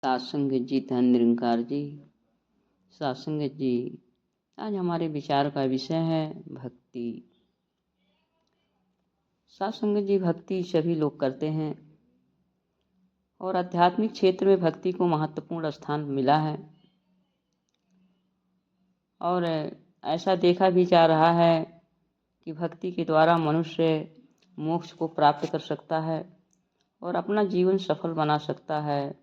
सात्संग जी धन निरंकार जी। सात्संग जी, आज हमारे विचार का विषय है भक्ति। सात्संग जी, भक्ति सभी लोग करते हैं और आध्यात्मिक क्षेत्र में भक्ति को महत्वपूर्ण स्थान मिला है और ऐसा देखा भी जा रहा है कि भक्ति के द्वारा मनुष्य मोक्ष को प्राप्त कर सकता है और अपना जीवन सफल बना सकता है।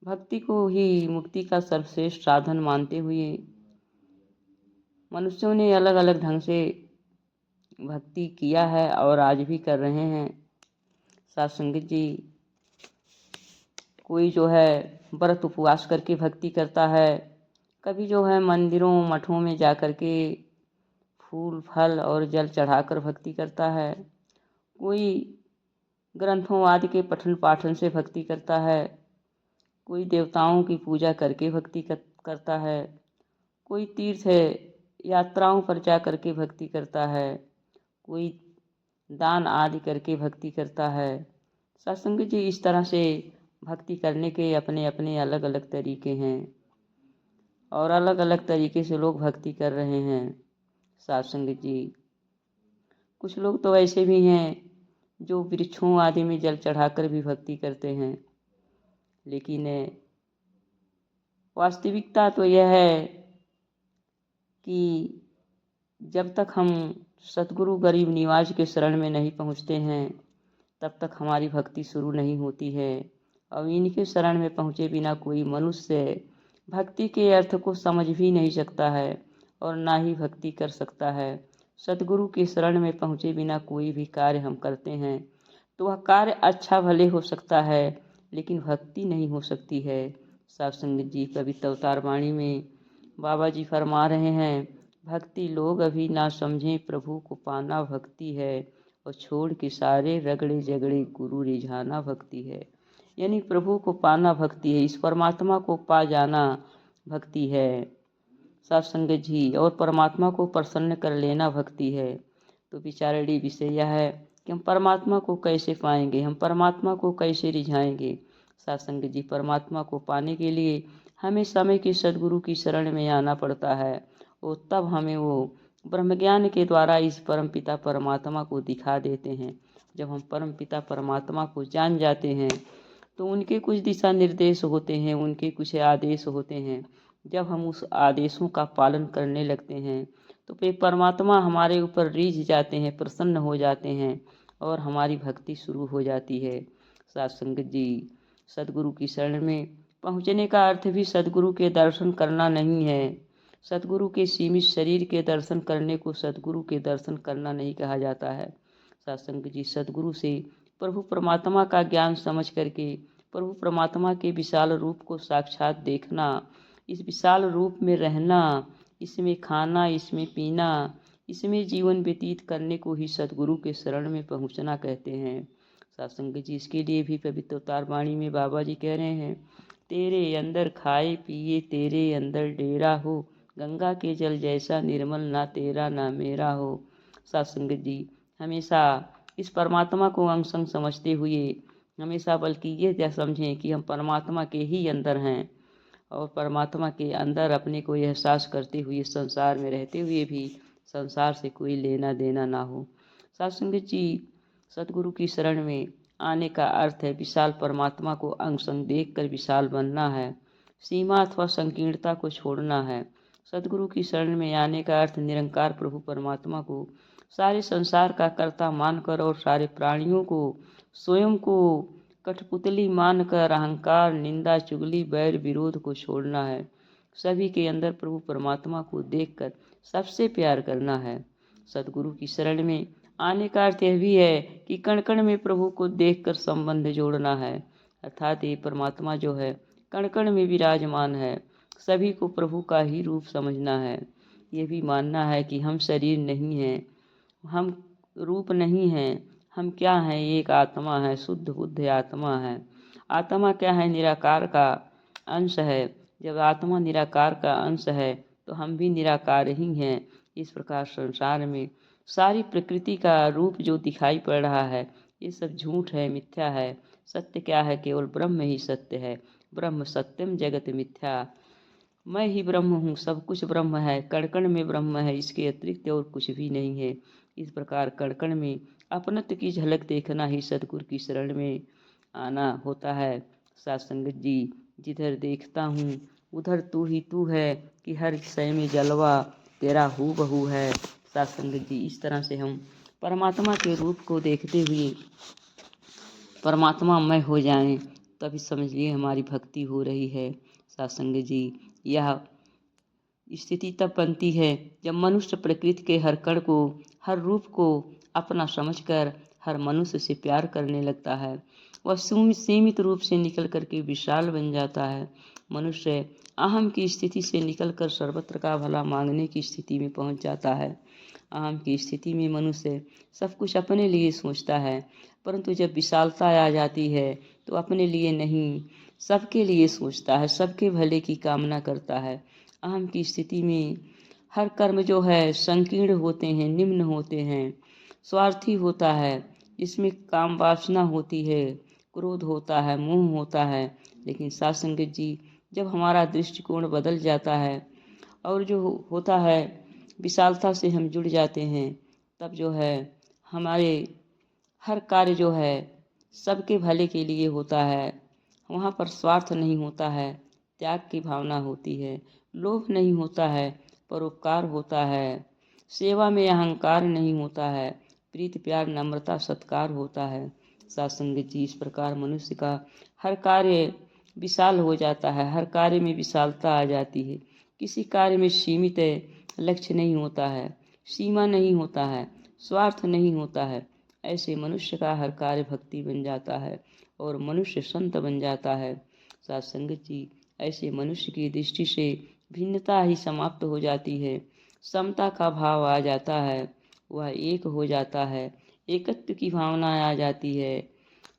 भक्ति को ही मुक्ति का सर्वश्रेष्ठ साधन मानते हुए मनुष्यों ने अलग अलग ढंग से भक्ति किया है और आज भी कर रहे हैं। सात्संग जी, कोई जो है व्रत उपवास करके भक्ति करता है, कभी जो है मंदिरों मठों में जा कर के फूल फल और जल चढ़ाकर भक्ति करता है, कोई ग्रंथों आदि के पठन पाठन से भक्ति करता है, कोई देवताओं की पूजा करके भक्ति करता है, कोई तीर्थ यात्राओं पर जा करके भक्ति करता है, कोई दान आदि करके भक्ति करता है। सत्संग जी, इस तरह से भक्ति करने के अपने अपने अलग अलग तरीके हैं और अलग अलग तरीके से लोग भक्ति कर रहे हैं। सत्संग जी, कुछ लोग तो ऐसे भी हैं जो वृक्षों आदि में जल चढ़ाकर भी भक्ति करते हैं, लेकिन वास्तविकता तो यह है कि जब तक हम सतगुरु गरीब निवाज के शरण में नहीं पहुंचते हैं तब तक हमारी भक्ति शुरू नहीं होती है। और इनके शरण में पहुंचे बिना कोई मनुष्य भक्ति के अर्थ को समझ भी नहीं सकता है और ना ही भक्ति कर सकता है। सतगुरु के शरण में पहुंचे बिना कोई भी कार्य हम करते हैं तो वह कार्य अच्छा भले हो सकता है, लेकिन भक्ति नहीं हो सकती है। सत्संग जी, पवित्र अवतार वाणी में बाबा जी फरमा रहे हैं, भक्ति लोग अभी ना समझें, प्रभु को पाना भक्ति है और छोड़ के सारे रगड़े जगड़े गुरु रिझाना भक्ति है। यानी प्रभु को पाना भक्ति है, इस परमात्मा को पा जाना भक्ति है। सत्संग जी, और परमात्मा को प्रसन्न कर लेना भक्ति है। तो विचारणीय विषय यह है कि हम परमात्मा को कैसे पाएंगे, हम परमात्मा को कैसे रिझाएंगे। सत्संग जी, परमात्मा को पाने के लिए हमें समय के सदगुरु की शरण में आना पड़ता है और तब हमें वो ब्रह्मज्ञान के द्वारा इस परमपिता परमात्मा को दिखा देते हैं। जब हम परमपिता परमात्मा को जान जाते हैं तो उनके कुछ दिशा निर्देश होते हैं, उनके कुछ आदेश होते हैं। जब हम उस आदेशों का पालन करने लगते हैं तो फिर परमात्मा हमारे ऊपर रीझ जाते हैं, प्रसन्न हो जाते हैं और हमारी भक्ति शुरू हो जाती है। सत्संग जी, सदगुरु की शरण में पहुँचने का अर्थ भी सदगुरु के दर्शन करना नहीं है। सदगुरु के सीमित शरीर के दर्शन करने को सदगुरु के दर्शन करना नहीं कहा जाता है। सत्संग जी, सदगुरु से प्रभु परमात्मा का ज्ञान समझ करके प्रभु परमात्मा के विशाल रूप को साक्षात देखना, इस विशाल रूप में रहना, इसमें खाना, इसमें पीना, इसमें जीवन व्यतीत करने को ही सदगुरु के शरण में पहुंचना कहते हैं। सत्संग जी, इसके लिए भी पवित्र अवतार वाणी में बाबा जी कह रहे हैं, तेरे अंदर खाए पिए तेरे अंदर डेरा हो, गंगा के जल जैसा निर्मल ना तेरा ना मेरा हो। सत्संग जी, हमेशा इस परमात्मा को अंग संग समझते हुए हमेशा बल्कि ये समझें कि हम परमात्मा के ही अंदर हैं और परमात्मा के अंदर अपने को एहसास करते हुए संसार में रहते हुए भी संसार से कोई लेना देना ना हो। सत्संग जी, सतगुरु की शरण में आने का अर्थ है विशाल परमात्मा को अंग संग देख कर विशाल बनना है, सीमा अथवा संकीर्णता को छोड़ना है। सतगुरु की शरण में आने का अर्थ निरंकार प्रभु परमात्मा को सारे संसार का कर्ता मानकर और सारे प्राणियों को स्वयं को कठपुतली मानकर अहंकार, निंदा, चुगली, बैर, विरोध को छोड़ना है। सभी के अंदर प्रभु परमात्मा को देखकर सबसे प्यार करना है। सतगुरु की शरण में आने का अर्थ यह भी है कि कण कण में प्रभु को देखकर संबंध जोड़ना है, अर्थात ये परमात्मा जो है कण कण में विराजमान है, सभी को प्रभु का ही रूप समझना है। ये भी मानना है कि हम शरीर नहीं हैं, हम रूप नहीं हैं, हम क्या हैं, एक आत्मा है, शुद्ध बुद्ध आत्मा है। आत्मा क्या है, निराकार का अंश है। जब आत्मा निराकार का अंश है तो हम भी निराकार ही हैं। इस प्रकार संसार में सारी प्रकृति का रूप जो दिखाई पड़ रहा है ये सब झूठ है, मिथ्या है। सत्य क्या है, केवल ब्रह्म ही सत्य है। ब्रह्म सत्यम जगत मिथ्या। मैं ही ब्रह्म हूँ, सब कुछ ब्रह्म है, कण कण में ब्रह्म है, इसके अतिरिक्त और कुछ भी नहीं है। इस प्रकार कण कण में अपनत्व की झलक देखना ही सतगुरु की शरण में आना होता है। साथ संगत जी, जिधर देखता हूँ उधर तू ही तू है, कि हर शय में जलवा तेरा हूबहू है। साथ संगत जी, इस तरह से हम परमात्मा के रूप को देखते हुए परमात्मा में हो जाएं, तभी समझिए हमारी भक्ति हो रही है। साथ संगत जी, यह स्थिति तब बनती है जब मनुष्य प्रकृति के हर कण को, हर रूप को अपना समझकर हर मनुष्य से प्यार करने लगता है। वह सीमित रूप से निकल करके विशाल बन जाता है। मनुष्य अहम की स्थिति से निकलकर सर्वत्र का भला मांगने की स्थिति में पहुंच जाता है। अहम की स्थिति में मनुष्य सब कुछ अपने लिए सोचता है, परंतु जब विशालता आ जाती है तो अपने लिए नहीं, सबके लिए सोचता है, सबके भले की कामना करता है। अहम की स्थिति में हर कर्म जो है संकीर्ण होते हैं, निम्न होते हैं, स्वार्थी होता है, इसमें काम वासना होती है, क्रोध होता है, मोह होता है। लेकिन साथ संगत जी, जब हमारा दृष्टिकोण बदल जाता है और जो होता है विशालता से हम जुड़ जाते हैं, तब जो है हमारे हर कार्य जो है सबके भले के लिए होता है। वहाँ पर स्वार्थ नहीं होता है, त्याग की भावना होती है, लोभ नहीं होता है, परोपकार होता है, सेवा में अहंकार नहीं होता है, प्रीति प्यार नम्रता सत्कार होता है। साथ संगत जी, इस प्रकार मनुष्य का हर कार्य विशाल हो जाता है, हर कार्य में विशालता आ जाती है। किसी कार्य में सीमित लक्ष्य नहीं होता है, सीमा नहीं होता है, स्वार्थ नहीं होता है। ऐसे मनुष्य का हर कार्य भक्ति बन जाता है और मनुष्य संत बन जाता है। साथ संगत जी, ऐसे मनुष्य की दृष्टि से भिन्नता ही समाप्त हो जाती है, समता का भाव आ जाता है, वह एक हो जाता है, एकत्व की भावना आ जाती है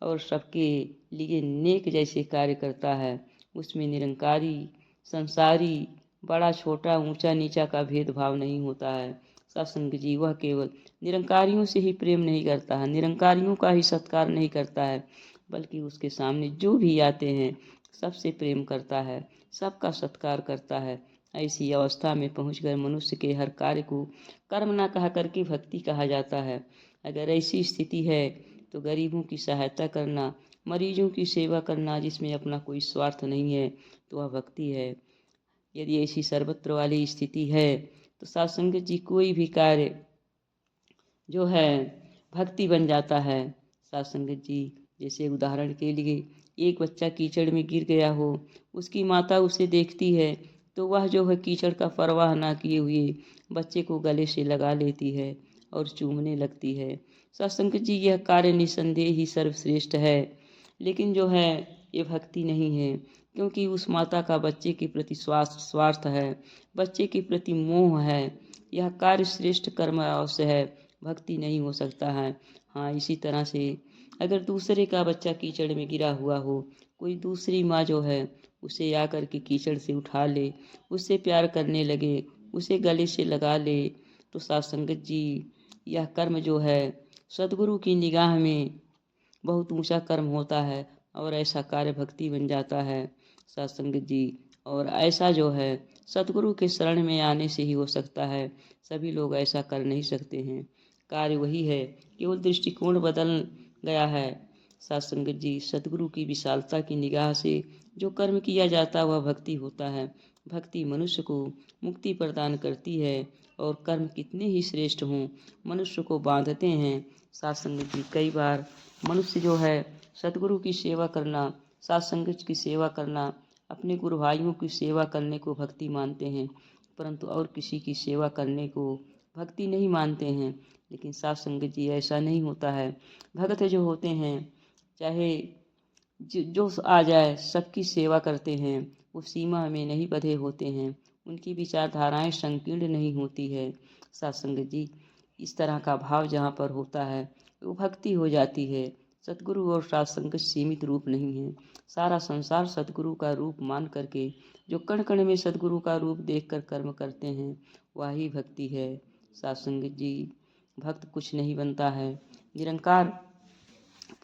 और सबके लिए नेक जैसे कार्य करता है। उसमें निरंकारी संसारी, बड़ा छोटा ऊंचा नीचा का भेदभाव नहीं होता है। सत्संग जी, वह केवल निरंकारियों से ही प्रेम नहीं करता है, निरंकारियों का ही सत्कार नहीं करता है, बल्कि उसके सामने जो भी आते हैं सबसे प्रेम करता है, सबका सत्कार करता है। ऐसी अवस्था में पहुंचकर मनुष्य के हर कार्य को कर्म न कहा करके भक्ति कहा जाता है। अगर ऐसी स्थिति है तो गरीबों की सहायता करना, मरीजों की सेवा करना, जिसमें अपना कोई स्वार्थ नहीं है, तो वह भक्ति है। यदि ऐसी सर्वत्र वाली स्थिति है तो साथ संगत जी, कोई भी कार्य जो है भक्ति बन जाता है। साथ संगत जी, जैसे उदाहरण के लिए एक बच्चा कीचड़ में गिर गया हो, उसकी माता उसे देखती है तो वह जो है कीचड़ का परवाह ना किए हुए बच्चे को गले से लगा लेती है और चूमने लगती है। साथ संगत जी, यह कार्य निसंदेह ही सर्वश्रेष्ठ है, लेकिन जो है ये भक्ति नहीं है, क्योंकि उस माता का बच्चे के प्रति स्वार्थ है, बच्चे के प्रति मोह है। यह कार्य श्रेष्ठ कर्म अवश्य है, भक्ति नहीं हो सकता है। हाँ, इसी तरह से अगर दूसरे का बच्चा कीचड़ में गिरा हुआ हो, कोई दूसरी माँ जो है उसे आकर के कीचड़ से उठा ले, उससे प्यार करने लगे, उसे गले से लगा ले, तो साथ संगत जी, यह कर्म जो है सदगुरु की निगाह में बहुत ऊंचा कर्म होता है और ऐसा कार्य भक्ति बन जाता है। साथ संगत जी, और ऐसा जो है सतगुरु के शरण में आने से ही हो सकता है, सभी लोग ऐसा कर नहीं सकते हैं। कार्य वही है, केवल दृष्टिकोण बदल गया है। साथ संगत जी, सतगुरु की विशालता की निगाह से जो कर्म किया जाता है वह भक्ति होता है। भक्ति मनुष्य को मुक्ति प्रदान करती है और कर्म कितने ही श्रेष्ठ हों, मनुष्य को बांधते हैं। साथ संगत जी, कई बार मनुष्य जो है सतगुरु की सेवा करना, साथ संगत की सेवा करना, अपने गुरु भाइयों की सेवा करने को भक्ति मानते हैं, परंतु और किसी की सेवा करने को भक्ति नहीं मानते हैं। लेकिन साथ संगत जी, ऐसा नहीं होता है। भगत जो होते हैं, चाहे जो आ जाए सबकी सेवा करते हैं, वो सीमा में नहीं बंधे होते हैं, उनकी विचारधाराएं संकीर्ण नहीं होती है। साथ संगत जी, इस तरह का भाव जहाँ पर होता है वो भक्ति हो जाती है। सतगुरु और साथ संगत सीमित रूप नहीं है, सारा संसार सतगुरु का रूप मान करके जो कण कण में सतगुरु का रूप देखकर कर्म करते हैं, वही भक्ति है। साथ संगत जी, भक्त कुछ नहीं बनता है, निरंकार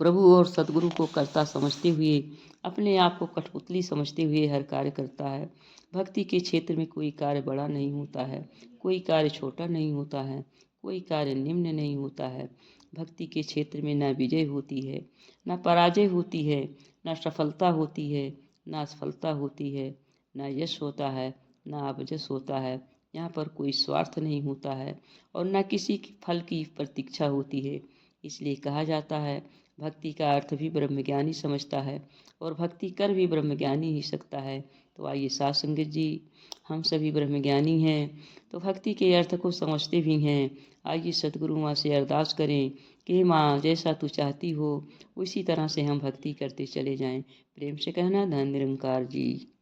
प्रभु और सदगुरु को कर्ता समझते हुए अपने आप को कठपुतली समझते हुए हर कार्य करता है। भक्ति के क्षेत्र में कोई कार्य बड़ा नहीं होता है, कोई कार्य छोटा नहीं होता है, कोई कार्य निम्न नहीं होता है। भक्ति के क्षेत्र में न विजय होती है, न पराजय होती है, न सफलता होती है, न असफलता होती है, न यश होता है, न अपजश होता है। यहाँ पर कोई स्वार्थ नहीं होता है और न किसी फल की प्रतीक्षा होती है। इसलिए कहा जाता है भक्ति का अर्थ भी ब्रह्मज्ञानी समझता है और भक्ति कर भी ब्रह्मज्ञानी ही सकता है। तो आइए साथ संगत जी, हम सभी ब्रह्मज्ञानी हैं तो भक्ति के अर्थ को समझते भी हैं। आइए सतगुरु माँ से अरदास करें कि माँ जैसा तू चाहती हो उसी तरह से हम भक्ति करते चले जाएं। प्रेम से कहना धन निरंकार जी।